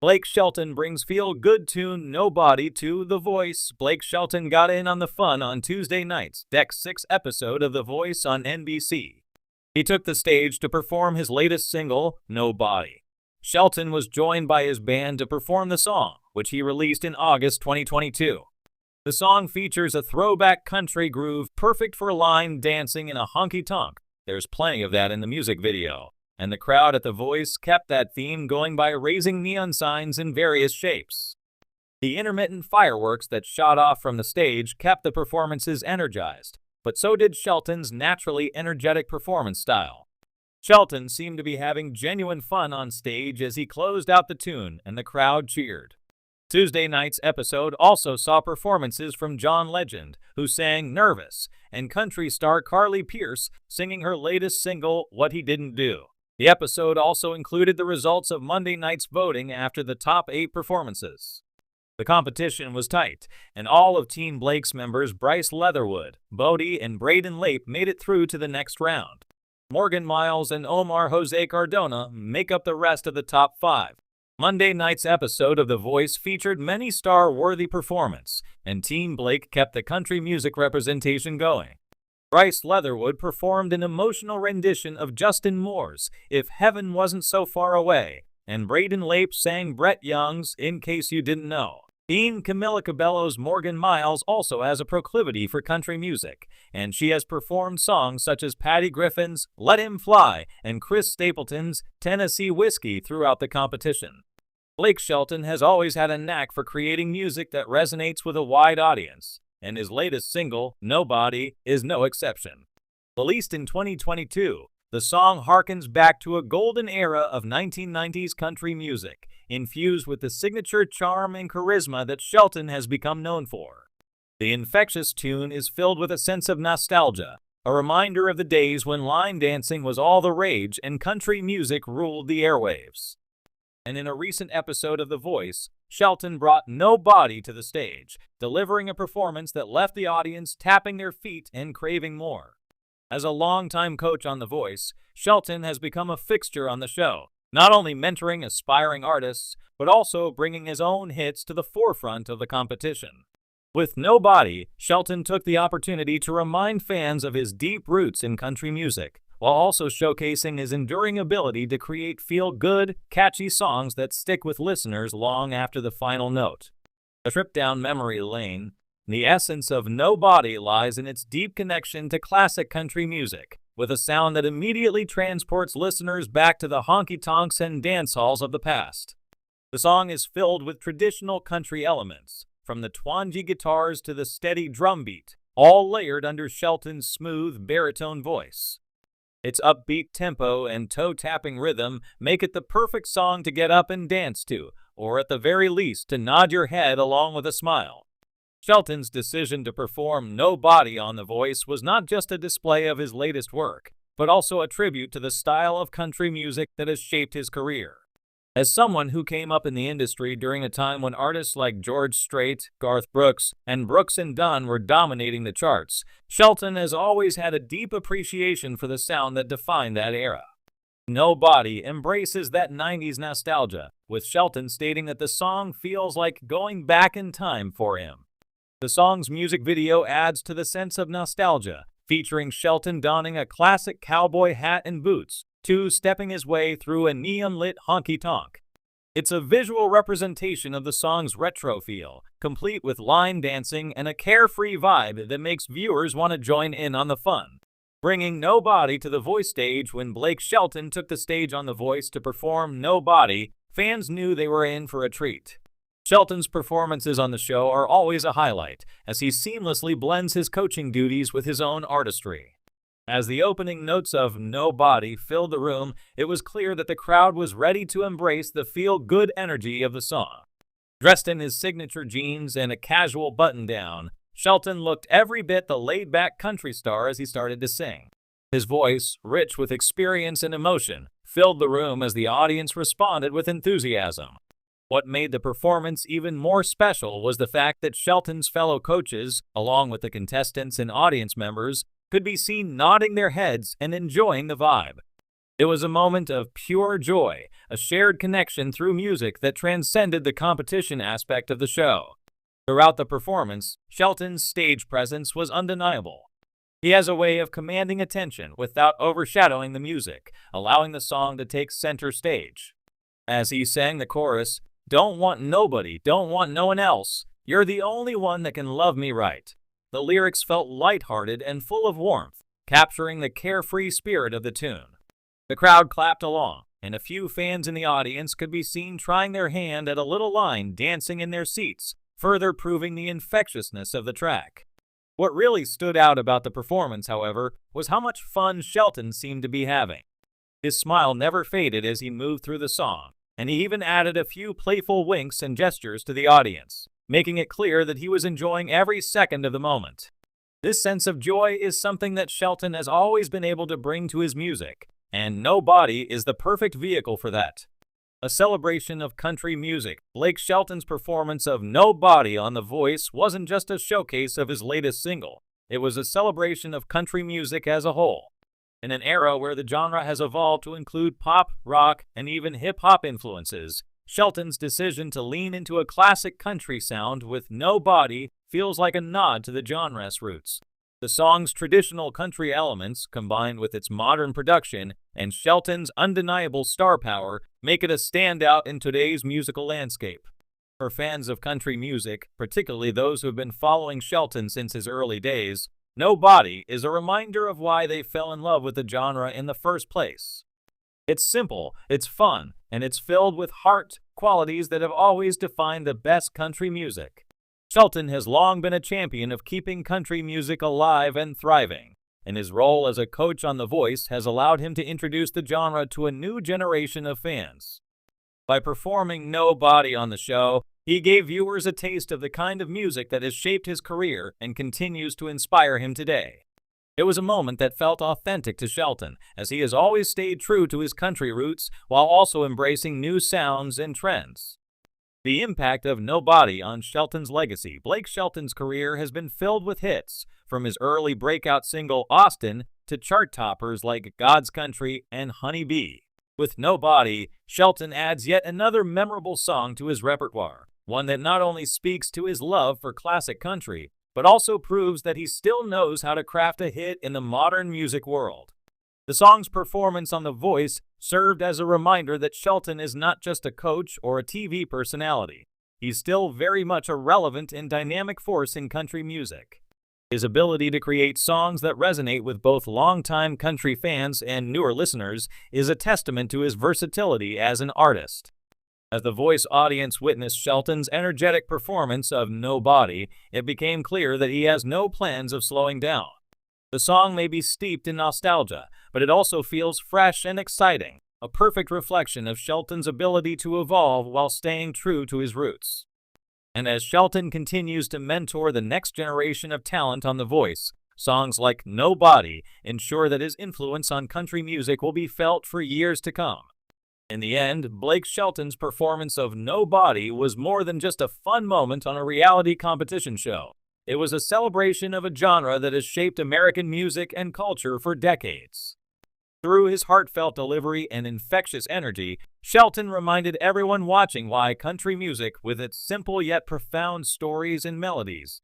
Blake Shelton brings feel-good tune Nobody to The Voice. Blake Shelton got in on the fun on Tuesday night's Deck 6 episode of The Voice on NBC. He took the stage to perform his latest single, Nobody. Shelton was joined by his band to perform the song, which he released in August 2022. The song features a throwback country groove perfect for line dancing in a honky-tonk. There's plenty of that in the music video, and the crowd at The Voice kept that theme going by raising neon signs in various shapes. The intermittent fireworks that shot off from the stage kept the performances energized, but so did Shelton's naturally energetic performance style. Shelton seemed to be having genuine fun on stage as he closed out the tune, and the crowd cheered. Tuesday night's episode also saw performances from John Legend, who sang Nervous, and country star Carly Pearce singing her latest single, What He Didn't Do. The episode also included the results of Monday night's voting after the top 8 performances. The competition was tight, and all of Team Blake's members Bryce Leatherwood, Bodie, and Braden Lape made it through to the next round. Morgan Miles and Omar Jose Cardona make up the rest of the top 5. Monday night's episode of The Voice featured many star-worthy performances, and Team Blake kept the country music representation going. Bryce Leatherwood performed an emotional rendition of Justin Moore's If Heaven Wasn't So Far Away, and Braden Lape sang Brett Young's In Case You Didn't Know. Camila Cabello's Morgan Miles also has a proclivity for country music, and she has performed songs such as Patty Griffin's Let Him Fly and Chris Stapleton's Tennessee Whiskey throughout the competition. Blake Shelton has always had a knack for creating music that resonates with a wide audience, and his latest single, Nobody, is no exception. Released in 2022, the song harkens back to a golden era of 1990s country music, infused with the signature charm and charisma that Shelton has become known for. The infectious tune is filled with a sense of nostalgia, a reminder of the days when line dancing was all the rage and country music ruled the airwaves. And in a recent episode of The Voice, Shelton brought Nobody to the stage, delivering a performance that left the audience tapping their feet and craving more. As a longtime coach on The Voice, Shelton has become a fixture on the show, not only mentoring aspiring artists, but also bringing his own hits to the forefront of the competition. With Nobody, Shelton took the opportunity to remind fans of his deep roots in country music, while also showcasing his enduring ability to create feel-good, catchy songs that stick with listeners long after the final note. A trip down memory lane, the essence of Nobody lies in its deep connection to classic country music, with a sound that immediately transports listeners back to the honky-tonks and dance halls of the past. The song is filled with traditional country elements, from the twangy guitars to the steady drum beat, all layered under Shelton's smooth baritone voice. Its upbeat tempo and toe-tapping rhythm make it the perfect song to get up and dance to, or at the very least to nod your head along with a smile. Shelton's decision to perform Nobody on The Voice was not just a display of his latest work, but also a tribute to the style of country music that has shaped his career. As someone who came up in the industry during a time when artists like George Strait, Garth Brooks, and Brooks and Dunn were dominating the charts, Shelton has always had a deep appreciation for the sound that defined that era. Nobody embraces that 90s nostalgia, with Shelton stating that the song feels like going back in time for him. The song's music video adds to the sense of nostalgia, featuring Shelton donning a classic cowboy hat and boots, two-stepping his way through a neon-lit honky-tonk. It's a visual representation of the song's retro feel, complete with line dancing and a carefree vibe that makes viewers want to join in on the fun. Bringing Nobody to the Voice stage when Blake Shelton took the stage on The Voice to perform Nobody, fans knew they were in for a treat. Shelton's performances on the show are always a highlight, as he seamlessly blends his coaching duties with his own artistry. As the opening notes of Nobody filled the room, it was clear that the crowd was ready to embrace the feel-good energy of the song. Dressed in his signature jeans and a casual button-down, Shelton looked every bit the laid-back country star as he started to sing. His voice, rich with experience and emotion, filled the room as the audience responded with enthusiasm. What made the performance even more special was the fact that Shelton's fellow coaches, along with the contestants and audience members, could be seen nodding their heads and enjoying the vibe. It was a moment of pure joy, a shared connection through music that transcended the competition aspect of the show. Throughout the performance, Shelton's stage presence was undeniable. He has a way of commanding attention without overshadowing the music, allowing the song to take center stage. As he sang the chorus, "Don't want nobody, don't want no one else, you're the only one that can love me right," the lyrics felt lighthearted and full of warmth, capturing the carefree spirit of the tune. The crowd clapped along, and a few fans in the audience could be seen trying their hand at a little line dancing in their seats, further proving the infectiousness of the track. What really stood out about the performance, however, was how much fun Shelton seemed to be having. His smile never faded as he moved through the song, and he even added a few playful winks and gestures to the audience, making it clear that he was enjoying every second of the moment. This sense of joy is something that Shelton has always been able to bring to his music, and Nobody is the perfect vehicle for that. A celebration of country music, Blake Shelton's performance of Nobody on The Voice wasn't just a showcase of his latest single. It was a celebration of country music as a whole. In an era where the genre has evolved to include pop, rock, and even hip-hop influences, Shelton's decision to lean into a classic country sound with Nobody feels like a nod to the genre's roots. The song's traditional country elements, combined with its modern production and Shelton's undeniable star power, make it a standout in today's musical landscape. For fans of country music, particularly those who have been following Shelton since his early days, Nobody is a reminder of why they fell in love with the genre in the first place. It's simple, it's fun, and it's filled with heart, qualities that have always defined the best country music. Shelton has long been a champion of keeping country music alive and thriving, and his role as a coach on The Voice has allowed him to introduce the genre to a new generation of fans. By performing Nobody on the show, he gave viewers a taste of the kind of music that has shaped his career and continues to inspire him today. It was a moment that felt authentic to Shelton, as he has always stayed true to his country roots while also embracing new sounds and trends. The impact of Nobody on Shelton's legacy. Blake Shelton's career has been filled with hits, from his early breakout single Austin to chart toppers like God's Country and Honey Bee. With Nobody, Shelton adds yet another memorable song to his repertoire, one that not only speaks to his love for classic country, but also proves that he still knows how to craft a hit in the modern music world. The song's performance on The Voice served as a reminder that Shelton is not just a coach or a TV personality. He's still very much a relevant and dynamic force in country music. His ability to create songs that resonate with both longtime country fans and newer listeners is a testament to his versatility as an artist. As the Voice audience witnessed Shelton's energetic performance of Nobody, it became clear that he has no plans of slowing down. The song may be steeped in nostalgia, but it also feels fresh and exciting, a perfect reflection of Shelton's ability to evolve while staying true to his roots. And as Shelton continues to mentor the next generation of talent on The Voice, songs like Nobody ensure that his influence on country music will be felt for years to come. In the end, Blake Shelton's performance of Nobody was more than just a fun moment on a reality competition show. It was a celebration of a genre that has shaped American music and culture for decades. Through his heartfelt delivery and infectious energy, Shelton reminded everyone watching why country music, with its simple yet profound stories and melodies,